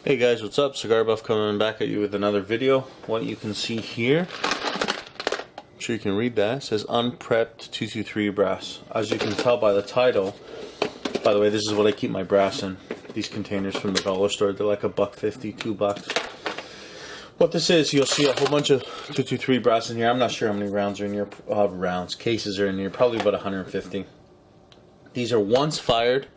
Hey guys, what's up? Cigar Buff coming back at you with another video. What you can see here, I'm sure you can read that, it says unprepped 223 brass. As you can tell by the title, by the way, this is what I keep my brass in. These containers from the dollar store, they're like $1.50, $2. What this is, you'll see a whole bunch of 223 brass in here. I'm not sure how many rounds are in here, cases are in here, probably about 150. These are once fired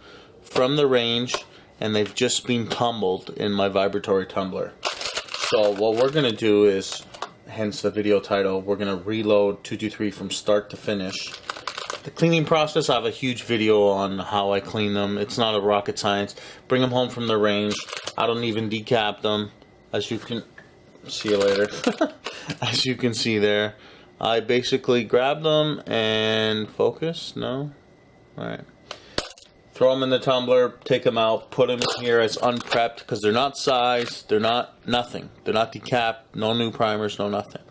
from the range, and they've just been tumbled in my vibratory tumbler. So what we're going to do is, hence the video title, we're going to reload 223 from start to finish. The cleaning process, I have a huge video on how I clean them. It's not a rocket science. Bring them home from the range. I don't even decap them. As you can see later. As you can see there. I basically grab them and focus. No? Alright. Throw them in the tumbler, take them out, put them in here as unprepped because they're not sized, they're not nothing. They're not decapped, no new primers, no nothing.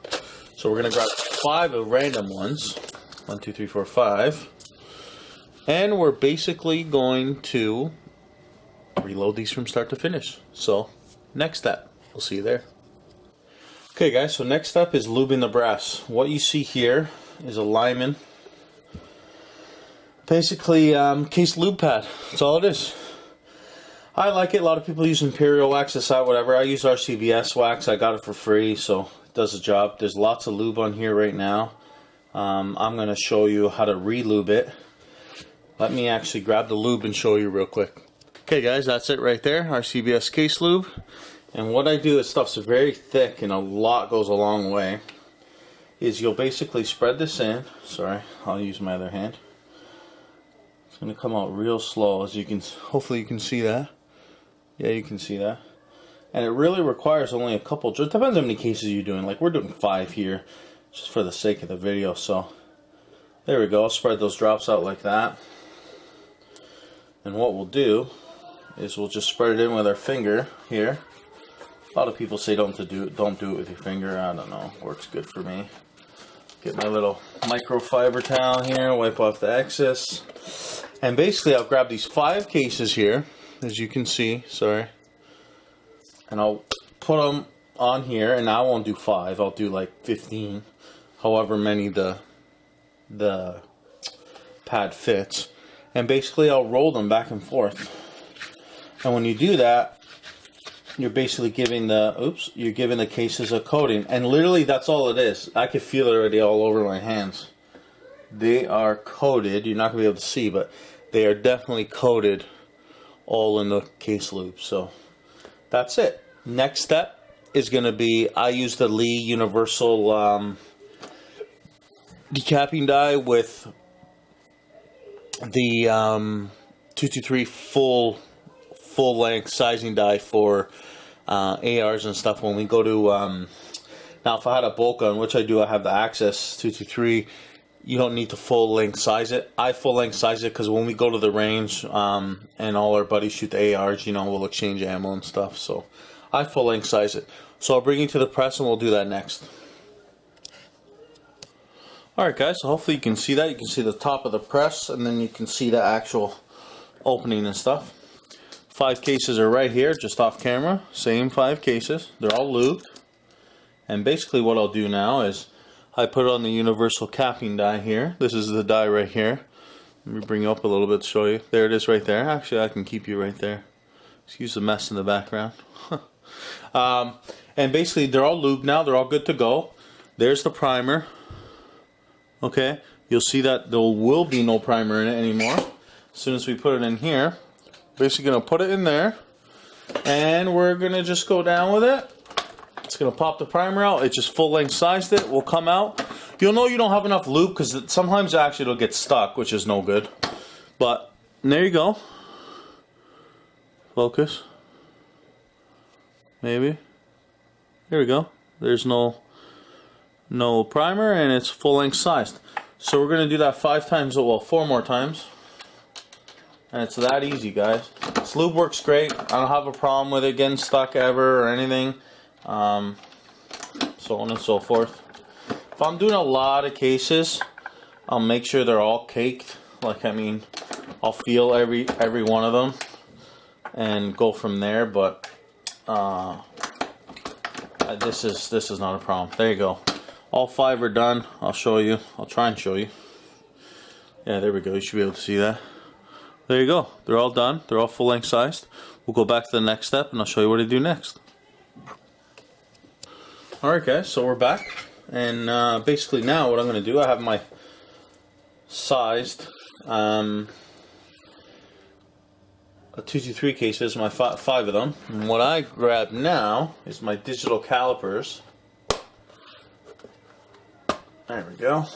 So we're going to grab 5 of random ones. 1, 2, 3, 4, 5. And we're basically going to reload these from start to finish. So, next step. We'll see you there. Okay guys, so next step is lubing the brass. What you see here is a Lyman. Basically, case lube pad. That's all it is. I like it. A lot of people use Imperial wax, SI, whatever. I use RCBS wax. I got it for free, so it does the job. There's lots of lube on here right now. I'm going to show you how to re-lube it. Let me actually grab the lube and show you real quick. Okay guys, that's it right there. RCBS case lube. And what I do, this stuff's very thick and a lot goes a long way, is you'll basically spread this in. Sorry, I'll use my other hand. It's going to come out real slow, as you can, hopefully you can see that. Yeah, you can see that. And it really requires only a couple, just depends how many cases you're doing. Like we're doing 5 here, just for the sake of the video. So, there we go, spread those drops out like that. And what we'll do, is we'll just spread it in with our finger here. A lot of people say don't do it with your finger. I don't know, works good for me. Get my little microfiber towel here, wipe off the excess. And basically I'll grab these 5 cases here, as you can see, sorry. And I'll put them on here, and I won't do 5, I'll do like 15, however many the pad fits. And basically I'll roll them back and forth. And when you do that, you're basically giving you're giving the cases a coating. And literally that's all it is. I can feel it already all over my hands. They are coated. You're not going to be able to see, but they are definitely coated all in the case lube. So that's it. Next step is going to be, I use the Lee Universal decapping die with the 223 full length sizing die for ARs and stuff. When we go to now, if I had a bolt gun, which I do, I have the Access 223. You don't need to full length size it. I full length size it because when we go to the range and all our buddies shoot the ARs, you know, we'll exchange ammo and stuff. So I full length size it. So I'll bring you to the press and we'll do that next. Alright guys, so hopefully you can see that. You can see the top of the press, and then you can see the actual opening and stuff. 5 cases are right here, just off camera. Same 5 cases. They're all lubed. And basically what I'll do now is I put on the universal capping die here. This is the die right here. Let me bring you up a little bit to show you. There it is right there. Actually, I can keep you right there. Excuse the mess in the background. And basically they're all lubed now. They're all good to go. There's the primer. Okay. You'll see that there will be no primer in it anymore. As soon as we put it in here, basically going to put it in there, and we're going to just go down with it. It's going to pop the primer out. It just full length sized it. Will come out. You'll know you don't have enough lube because sometimes actually it'll get stuck, which is no good. But there you go. Focus. Maybe. Here we go. There's no primer, and it's full length sized. So we're going to do that 5 times, well, 4 more times. And it's that easy, guys. This lube works great. I don't have a problem with it getting stuck ever or anything. So on and so forth. If I'm doing a lot of cases, I'll make sure they're all caked. Like, I mean, I'll feel every one of them and go from there. But this is not a problem. There you go. All 5 are done. I'll show you. I'll try and show you. Yeah, there we go. You should be able to see that. There you go. They're all done. They're all full length sized. We'll go back to the next step and I'll show you what to do next. Alright guys, so we're back. And basically now what I'm going to do, I have my sized a 223 cases, my 5 of them. And what I grab now is my digital calipers. There we go.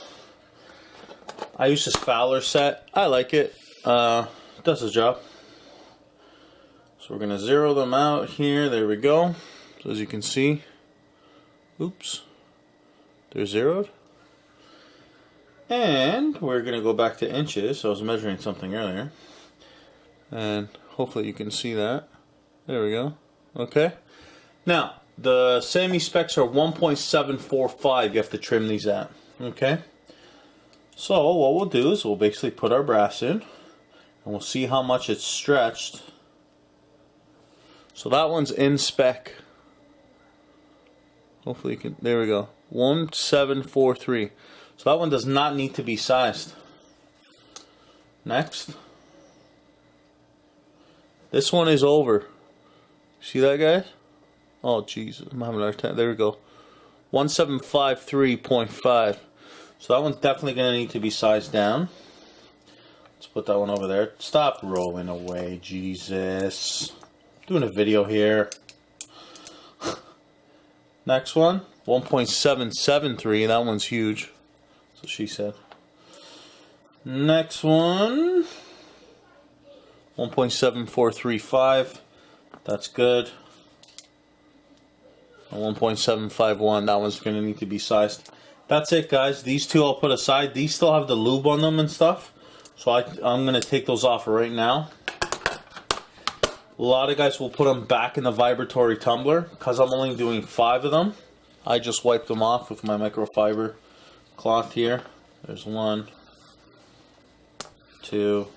I use this Fowler set. I like it. Does the job. So we're going to zero them out here. There we go. So as you can see, oops, they're zeroed. And we're going to go back to inches. So I was measuring something earlier. And hopefully you can see that. There we go. Okay. Now, the SAMI specs are 1.745. You have to trim these at. Okay. So what we'll do is we'll basically put our brass in. And we'll see how much it's stretched. So that one's in spec. Hopefully you can, there we go. 1743. So that one does not need to be sized. Next. This one is over. See that, guys? Oh Jesus, I'm having a hard time. There we go. 1753.5. So that one's definitely going to need to be sized down. Let's put that one over there. Stop rolling away, Jesus. Doing a video here. Next one, 1.773. That one's huge. That's what she said. Next one, 1.7435. That's good. And 1.751. That one's going to need to be sized. That's it, guys. These two I'll put aside. These still have the lube on them and stuff. So I'm going to take those off right now. A lot of guys will put them back in the vibratory tumbler. Because I'm only doing 5 of them, I just wipe them off with my microfiber cloth here. There's 1, 2,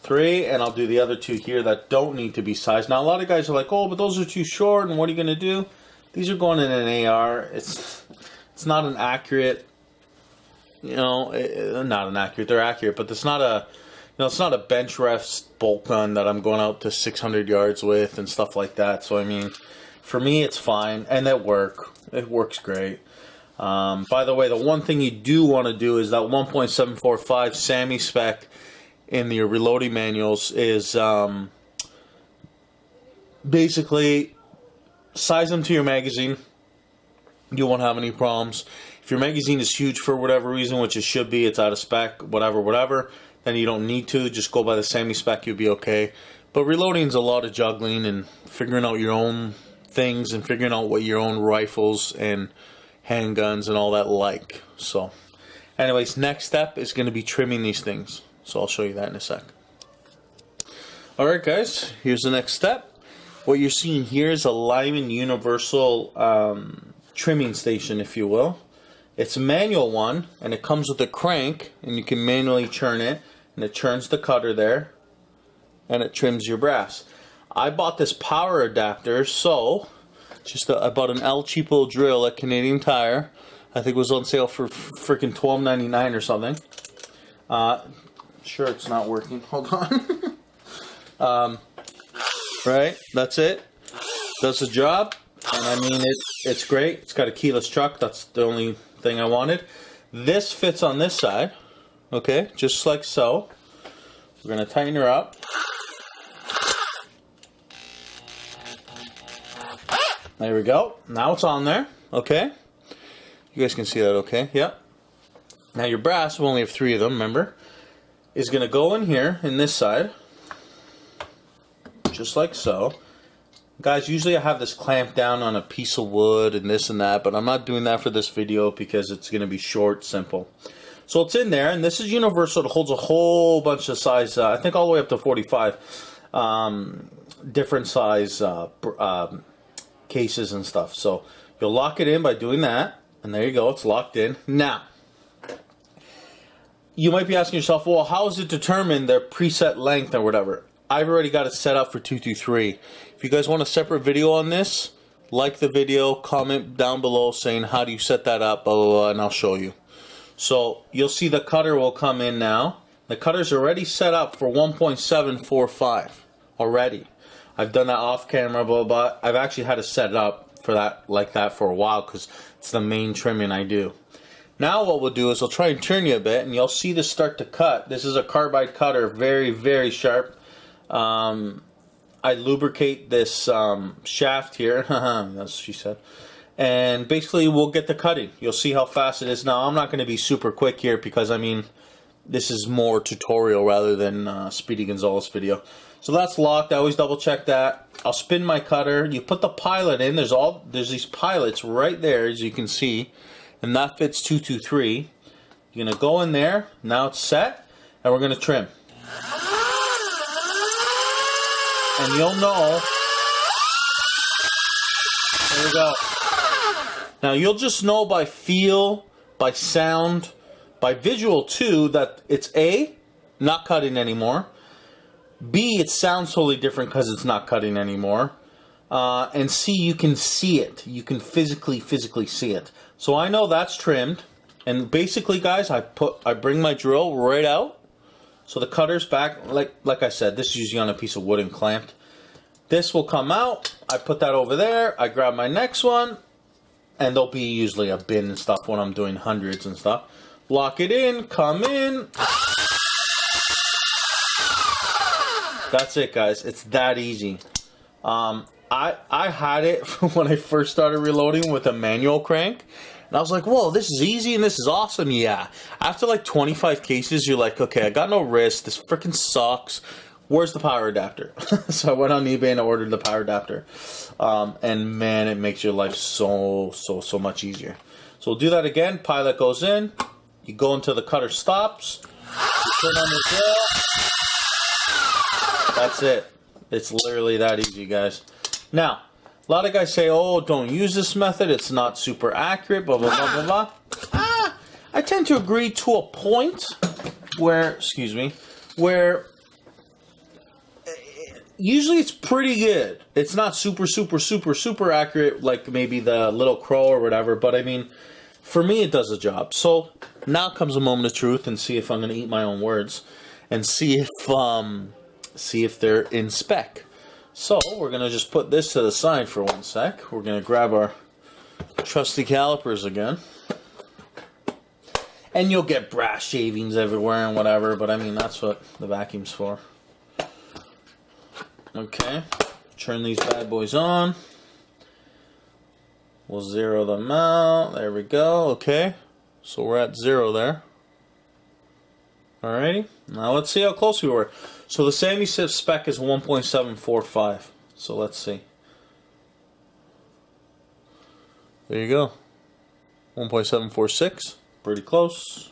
3. And I'll do the other 2 here that don't need to be sized. Now, a lot of guys are like, oh, but those are too short. And what are you going to do? These are going in an AR. It's not an accurate... You know, not inaccurate. They're accurate, but it's not a, you know, it's not a bench ref bolt gun that I'm going out to 600 yards with and stuff like that. So I mean, for me, it's fine, and it works great. By the way, the one thing you do want to do is that 1.745 SAMI spec in your reloading manuals is basically size them to your magazine. You won't have any problems. If your magazine is huge for whatever reason, which it should be, it's out of spec, whatever, then you don't need to. Just go by the SAMI spec, you'll be okay. But reloading is a lot of juggling and figuring out your own things and figuring out what your own rifles and handguns and all that like. So, anyways, next step is going to be trimming these things. So I'll show you that in a sec. Alright guys, here's the next step. What you're seeing here is a Lyman Universal trimming station, if you will. It's a manual one, and it comes with a crank, and you can manually churn it, and it churns the cutter there, and it trims your brass. I bought this power adapter, so I bought an El Cheapo drill at Canadian Tire. I think it was on sale for freaking $12.99 or something. Sure, it's not working. Hold on. Right, that's it. Does the job, and I mean it's great. It's got a keyless truck. That's the only thing I wanted. This fits on this side, okay, just like so. We're gonna tighten her up. There we go. Now it's on there, okay. You guys can see that, okay? Yep. Now your brass, we only have 3 of them, remember, is gonna go in here in this side, just like so. Guys, usually I have this clamped down on a piece of wood and this and that, but I'm not doing that for this video because it's going to be short, simple. So it's in there, and this is universal. It holds a whole bunch of size, I think all the way up to 45, different size cases and stuff. So you'll lock it in by doing that, and there you go, it's locked in. Now, you might be asking yourself, well, how is it determined their preset length or whatever? I've already got it set up for 223. If you guys want a separate video on this, like the video, comment down below saying how do you set that up, blah, blah, blah, and I'll show you. So you'll see the cutter will come in now. The cutter's already set up for 1.745 already. I've done that off camera, blah, blah. I've actually had to set it up for that, like that, for a while because it's the main trimming I do. Now what we'll do is I'll try and turn you a bit and you'll see this start to cut. This is a carbide cutter, very, very sharp. I lubricate this shaft here, that's what she said. And basically we'll get the cutting. You'll see how fast it is. Now I'm not going to be super quick here because I mean this is more tutorial rather than Speedy Gonzalez video. So that's locked. I always double check that. I'll spin my cutter. You put the pilot in. There's these pilots right there as you can see. And that fits 223. You're going to go in there. Now it's set. And we're going to trim. And you'll know. There we go. Now you'll just know by feel, by sound, by visual too, that it's A, not cutting anymore. B, it sounds totally different because it's not cutting anymore. And C, you can see it. You can physically see it. So I know that's trimmed. And basically, guys, I bring my drill right out. So the cutter's back. Like I said, this is usually on a piece of wood and clamped. This will come out. I put that over there. I grab my next one. And there'll be usually a bin and stuff when I'm doing hundreds and stuff. Lock it in. Come in. That's it, guys. It's that easy. I had it when I first started reloading with a manual crank. And I was like, whoa, this is easy and this is awesome. Yeah. After like 25 cases, you're like, okay, I got no wrist. This freaking sucks. Where's the power adapter? So I went on eBay and I ordered the power adapter. And man, it makes your life so much easier. So we'll do that again. Pilot goes in. You go until the cutter stops. You turn on the drill. That's it. It's literally that easy, guys. Now, a lot of guys say, oh, don't use this method. It's not super accurate, blah, blah, blah, blah, blah. I tend to agree to a point where, excuse me, where usually it's pretty good. It's not super accurate like maybe the Little Crow or whatever, but I mean, for me it does the job. So now comes a moment of truth and see if I'm going to eat my own words and see if they're in spec. So we're going to just put this to the side for 1 sec. We're going to grab our trusty calipers again. And you'll get brass shavings everywhere and whatever, but I mean, that's what the vacuum's for. Okay, turn these bad boys on. We'll zero them out. There we go. Okay, so we're at 0 there. Alrighty, now let's see how close we were. So the Sammy Sif spec is 1.745. So let's see. There you go. 1.746. Pretty close.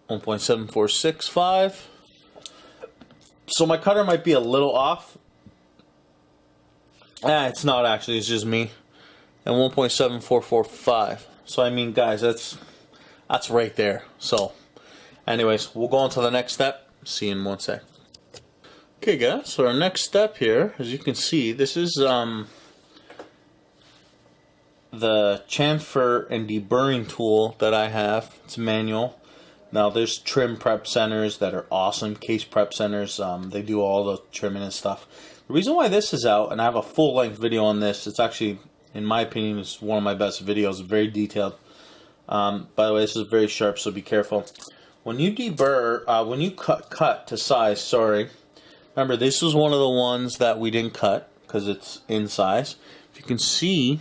1.7465. So my cutter might be a little off. It's not actually, it's just me. And 1.7445. So I mean, guys, that's right there. So anyways, we'll go on to the next step. See you in 1 sec. Okay, guys, so our next step here, as you can see, this is the chamfer and deburring tool that I have. It's manual. Now there's trim prep centers that are awesome, case prep centers. They do all the trimming and stuff. The reason why this is out, and I have a full-length video on this, it's actually, in my opinion, it's one of my best videos, very detailed. By the way, this is very sharp, so be careful. When you deburr, when you cut to size, sorry, remember this was one of the ones that we didn't cut because it's in size. If you can see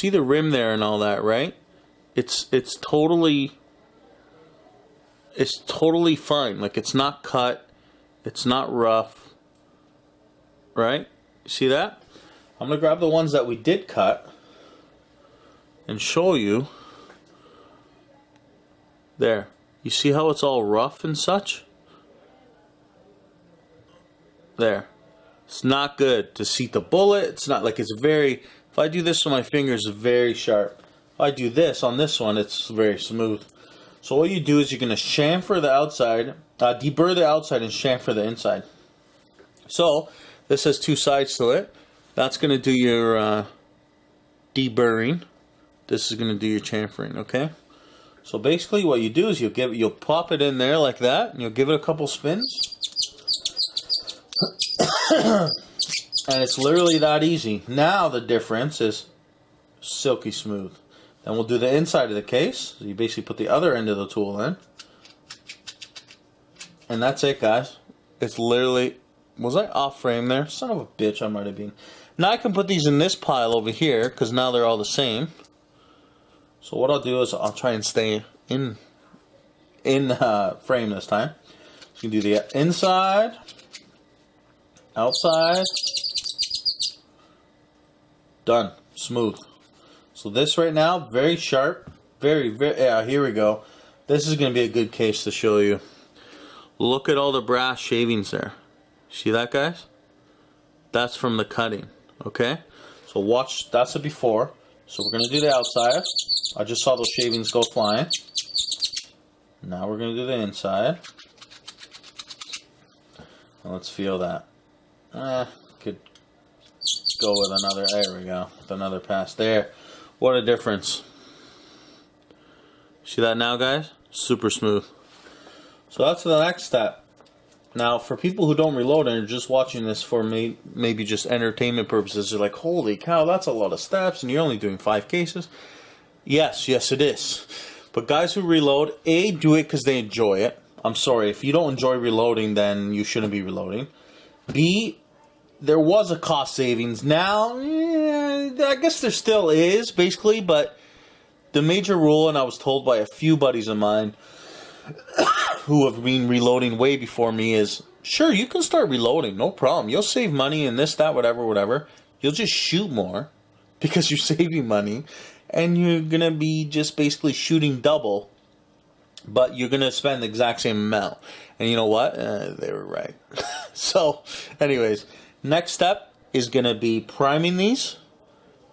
the rim there and all that, right? It's totally fine. Like, it's not cut, it's not rough, right? You see that? I'm gonna grab the ones that we did cut and show you. There, you see how it's all rough and such? There, it's not good to seat the bullet. It's not like, it's very, if I do this with my fingers, it's very sharp. I do this on this one, it's very smooth. So what you do is you're going to chamfer the outside, deburr the outside and chamfer the inside. So this has two sides to it. That's going to do your deburring. This is going to do your chamfering, okay? So basically what you do is you'll pop it in there like that, and you'll give it a couple spins. And it's literally that easy. Now the difference is silky smooth. Then we'll do the inside of the case. So you basically put the other end of the tool in. And that's it, guys. It's literally... Was I off frame there? Son of a bitch, I might have been. Now I can put these in this pile over here, because now they're all the same. So what I'll do is I'll try and stay in frame this time. So you can do the inside, outside, done, smooth. So this right now, very sharp, very, yeah, here we go. This is going to be a good case to show you. Look at all the brass shavings there. See that, guys? That's from the cutting, okay? So watch, that's the before. So we're going to do the outside. I just saw those shavings go flying. Now we're going to do the inside. And let's feel that. Could go with another, there we go, with another pass there. What a difference. See that now, guys? Super smooth. So that's the next step. Now, for people who don't reload and are just watching this for maybe just entertainment purposes, they're like, holy cow, that's a lot of steps, and you're only doing 5 cases. Yes, it is. But guys who reload, A, do it because they enjoy it. I'm sorry, if you don't enjoy reloading, then you shouldn't be reloading. B, there was a cost savings. Now, I guess there still is, basically, but the major rule, and I was told by a few buddies of mine who have been reloading way before me, is sure, you can start reloading, no problem. You'll save money and this, that, whatever. You'll just shoot more because you're saving money, and you're going to be just basically shooting double, but you're going to spend the exact same amount. And you know what? They were right. So, anyways, next step is going to be priming these,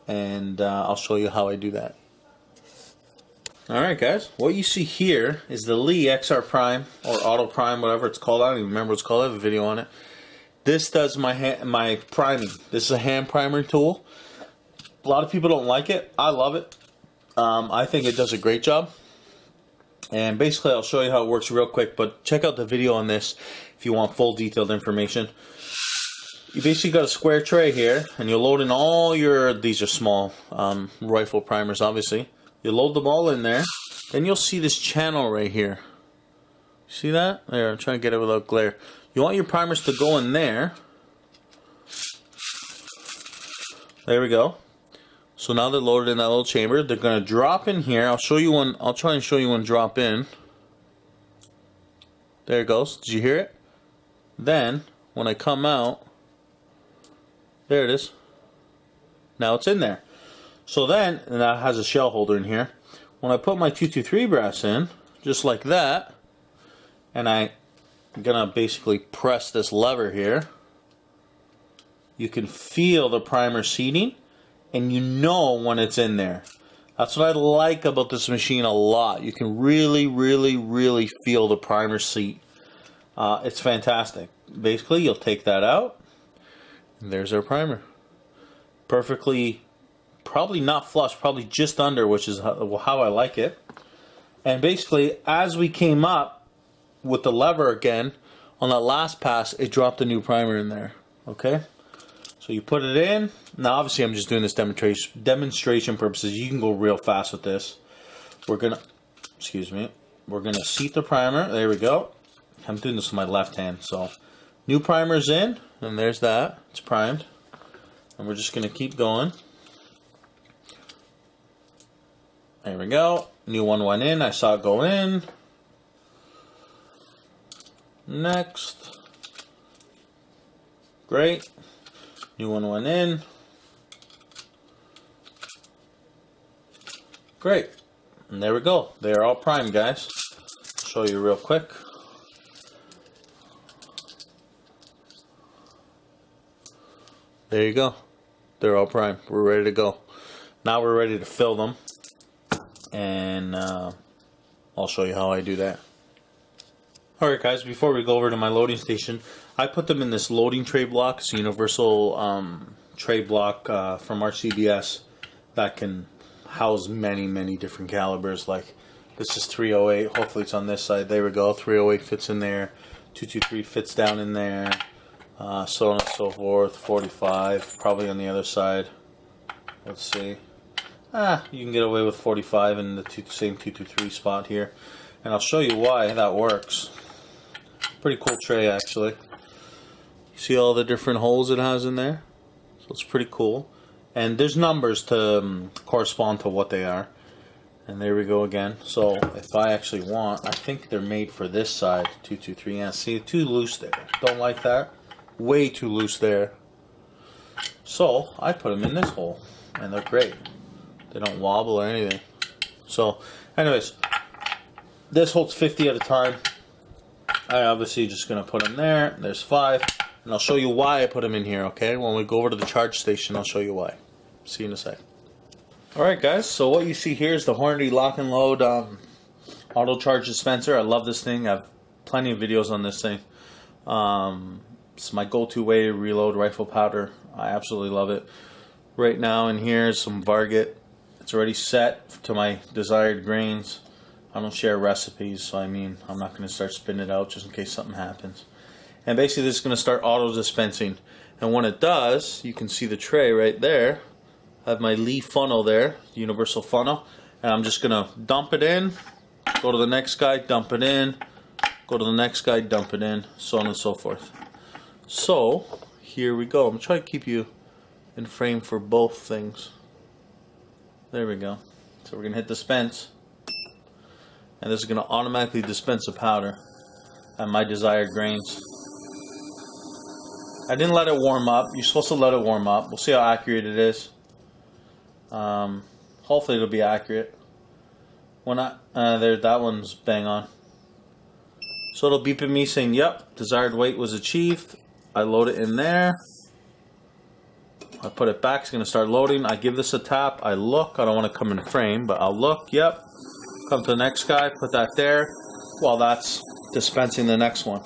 and I'll show you how I do that. Alright guys, what you see here is the Lee XR Prime, or Auto Prime, whatever it's called. I don't even remember what it's called. I have a video on it. This does my priming. This is a hand primer tool. A lot of people don't like it. I love it. I think it does a great job. And basically I'll show you how it works real quick, but check out the video on this if you want full detailed information. You basically got a square tray here, and you load in all your, these are small rifle primers obviously. You load them all in there, then you'll see this channel right here. See that? There, I'm trying to get it without glare. You want your primers to go in there. There we go. So now they're loaded in that little chamber. They're going to drop in here. I'll show you one. I'll try and show you one drop in. There it goes. Did you hear it? Then, when I come out, there it is. Now it's in there. So then, and that has a shell holder in here. When I put my 223 brass in, just like that, and I'm gonna basically press this lever here, you can feel the primer seating, and you know when it's in there. That's what I like about this machine a lot. You can really feel the primer seat. It's fantastic. Basically, you'll take that out, and there's our primer. Perfectly. Probably not flush, probably just under, which is how I like it. And basically, as we came up with the lever again, on that last pass, it dropped a new primer in there. Okay? So you put it in. Now, obviously, I'm just doing this demonstration purposes. You can go real fast with this. We're going to seat the primer. There we go. I'm doing this with my left hand. So, new primer's in, and there's that. It's primed. And we're just going to keep going. There we go. New one went in. I saw it go in. Next. Great. New one went in. Great. And there we go. They are all primed, guys. I'll show you real quick. There you go. They're all primed. We're ready to go. Now we're ready to fill them. And, well, I'll show you how I do that. Alright guys, before we go over to my loading station, I put them in this loading tray block. It's a universal tray block from our CBS that can house many different calibers. Like this is 308, hopefully it's on this side. There we go, 308 fits in there, 223 fits down in there, so on and so forth. 45 probably on the other side. Let's see. You can get away with 45 in the same 223 spot here, and I'll show you why that works. Pretty cool tray actually. See all the different holes it has in there? So it's pretty cool. And there's numbers to correspond to what they are. And there we go again. So if I actually want, I think they're made for this side, 223. Yeah, see, too loose there. Don't like that. Way too loose there. So I put them in this hole, and they're great. They don't wobble or anything. So, anyways, this holds 50 at a time. I obviously just gonna put them there. There's 5, and I'll show you why I put them in here. Okay, when we go over to the charge station, I'll show you why. See you in a sec. All right, guys. So what you see here is the Hornady Lock and Load auto charge dispenser. I love this thing. I have plenty of videos on this thing. It's my go-to way to reload rifle powder. I absolutely love it. Right now in here is some Varget. It's already set to my desired grains. I don't share recipes, so I mean, I'm not going to start spinning it out just in case something happens. And basically this is going to start auto dispensing. And when it does, you can see the tray right there. I have my Lee funnel there, universal funnel. And I'm just going to dump it in, go to the next guy, dump it in, go to the next guy, dump it in, so on and so forth. So, here we go. I'm going to try to keep you in frame for both things. There we go. So we're going to hit dispense. And this is going to automatically dispense the powder at my desired grains. I didn't let it warm up. You're supposed to let it warm up. We'll see how accurate it is. Hopefully it'll be accurate. When there, that one's bang on. So it'll beep at me saying, yep, desired weight was achieved. I load it in there. I put it back. It's going to start loading. I give this a tap. I look. I don't want to come in frame, but I'll look. Yep. Come to the next guy, put that there, while that's dispensing the next one.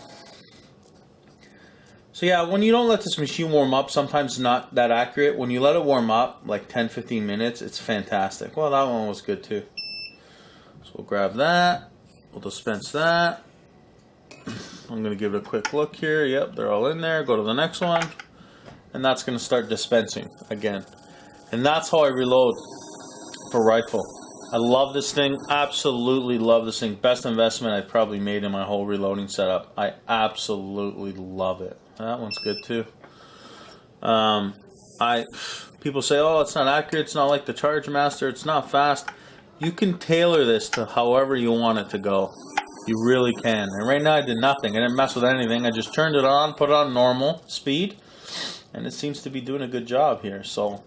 So yeah, when you don't let this machine warm up, sometimes it's not that accurate. When you let it warm up, like 10-15 minutes, it's fantastic. Well, that one was good too. So we'll grab that, we'll dispense that. I'm going to give it a quick look here. Yep, they're all in there. Go to the next one, and that's going to start dispensing again. And that's how I reload for rifle. I love this thing, absolutely love this thing. Best investment I've probably made in my whole reloading setup. I absolutely love it. That one's good too. People say, oh, it's not accurate, it's not like the Charge Master, it's not fast. You can tailor this to however you want it to go. You really can. And right now I did nothing. I didn't mess with anything. I just turned it on, put it on normal speed, and it seems to be doing a good job here. So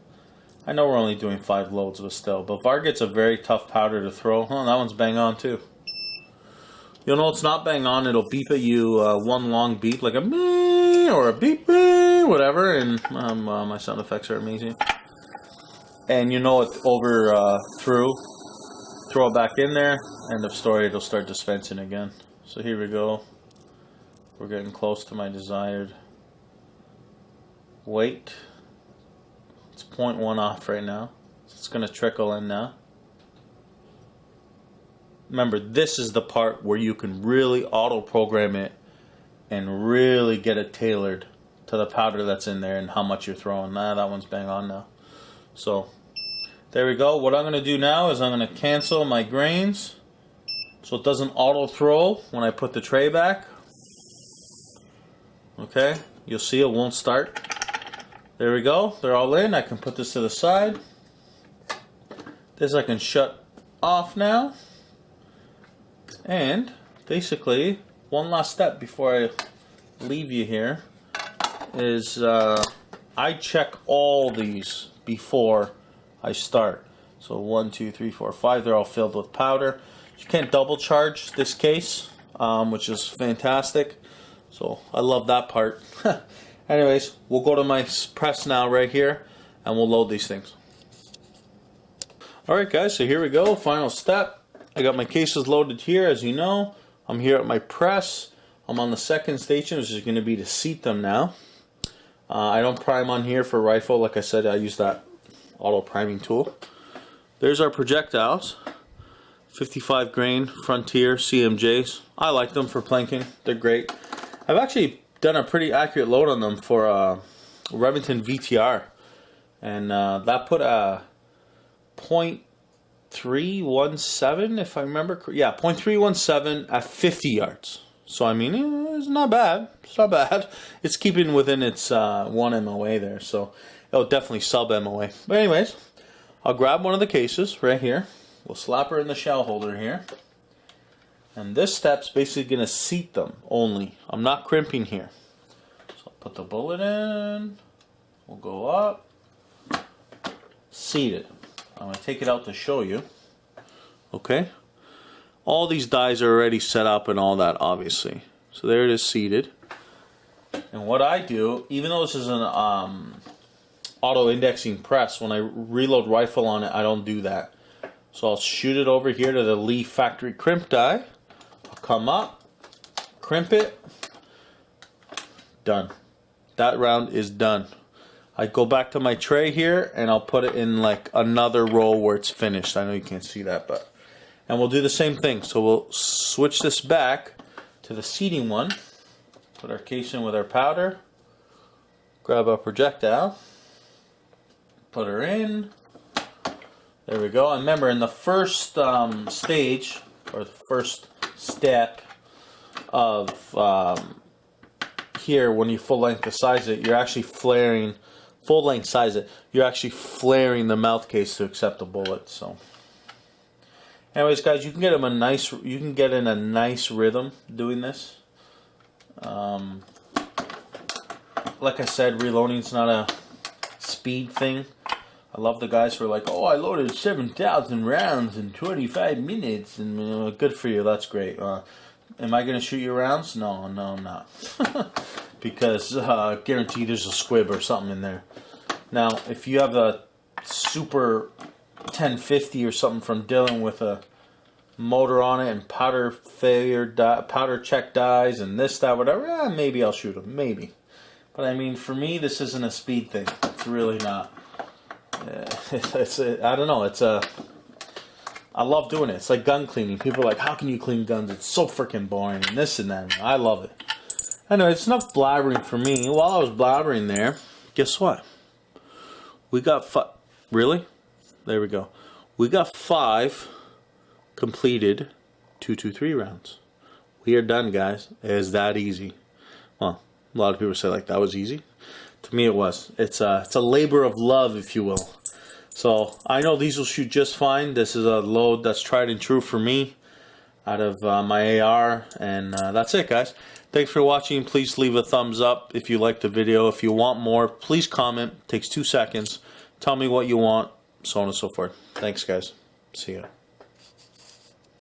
I know we're only doing 5 loads, but still. But Varget's a very tough powder to throw. Oh, that one's bang on too. You'll know it's not bang on. It'll beep at you one long beep, like a mee or a beep, mee, whatever. And my sound effects are amazing. And you know it's over through. Throw it back in there. End of story. It'll start dispensing again. So here we go. We're getting close to my desired weight. It's 0.1 off right now. So it's going to trickle in now. Remember, this is the part where you can really auto-program it and really get it tailored to the powder that's in there and how much you're throwing. That one's bang on now. So, there we go. What I'm going to do now is I'm going to cancel my grains so it doesn't auto-throw when I put the tray back. Okay, you'll see it won't start. There we go. They're all in. I can put this to the side. This I can shut off now. And basically, one last step before I leave you here is I check all these before I start. So 1, 2, 3, 4, 5, they're all filled with powder. You can't double charge this case, which is fantastic. So I love that part. Anyways, we'll go to my press now right here, and we'll load these things. Alright guys, so here we go, final step. I got my cases loaded here, as you know. I'm here at my press. I'm on the second station, which is going to be to seat them now. I don't prime on here for rifle. Like I said, I use that auto priming tool. There's our projectiles. 55 grain Frontier CMJs. I like them for planking. They're great. I've actually done a pretty accurate load on them for Remington VTR. And that put a .317, if I remember. Yeah, .317 at 50 yards. So, I mean, it's not bad. It's not bad. It's keeping within its 1 MOA there. So, it'll definitely sub MOA. But anyways, I'll grab one of the cases right here. We'll slap her in the shell holder here. And this step's basically going to seat them only. I'm not crimping here. So, I'll put the bullet in. We'll go up. Seat it. I'm going to take it out to show you. Okay. All these dies are already set up and all that, obviously. So there it is seated. And what I do, even though this is an auto-indexing press, when I reload rifle on it, I don't do that. So I'll shoot it over here to the Lee factory crimp die. I'll come up, crimp it. Done. That round is done. I go back to my tray here and I'll put it in like another row where it's finished. I know you can't see that, but... And we'll do the same thing. So we'll switch this back to the seating one. Put our case in with our powder. Grab our projectile. Put her in. There we go. And remember, in the first stage, or the first step of here, when you full length size it, you're actually flaring, full length size it, you're actually flaring the mouth case to accept the bullet. So. Anyways, guys, you can get them a nice. You can get in a nice rhythm doing this. Like I said, reloading is not a speed thing. I love the guys who are like, "Oh, I loaded 7,000 rounds in 25 minutes," and good for you. That's great. Am I gonna shoot your rounds? No, I'm not. Because guarantee there's a squib or something in there. Now, if you have a super 1050 or something from Dylan with a motor on it and powder failure, powder check dies and this, that, whatever, maybe I'll shoot them, maybe. But I mean, for me, this isn't a speed thing. It's really not. I don't know. I love doing it. It's like gun cleaning. People are like, how can you clean guns? It's so freaking boring and this and that. I love it. Anyway, it's enough blabbering for me. While I was blabbering there, guess what? We got really? There we go. We got 5 completed 223 rounds. We are done, guys. It is that easy. Well, a lot of people say like that was easy. To me, it was. It's a labor of love, if you will. So I know these will shoot just fine. This is a load that's tried and true for me out of my AR, and that's it, guys. Thanks for watching. Please leave a thumbs up if you liked the video. If you want more, please comment. It takes 2 seconds. Tell me what you want. So on and so forth. Thanks, guys. See ya.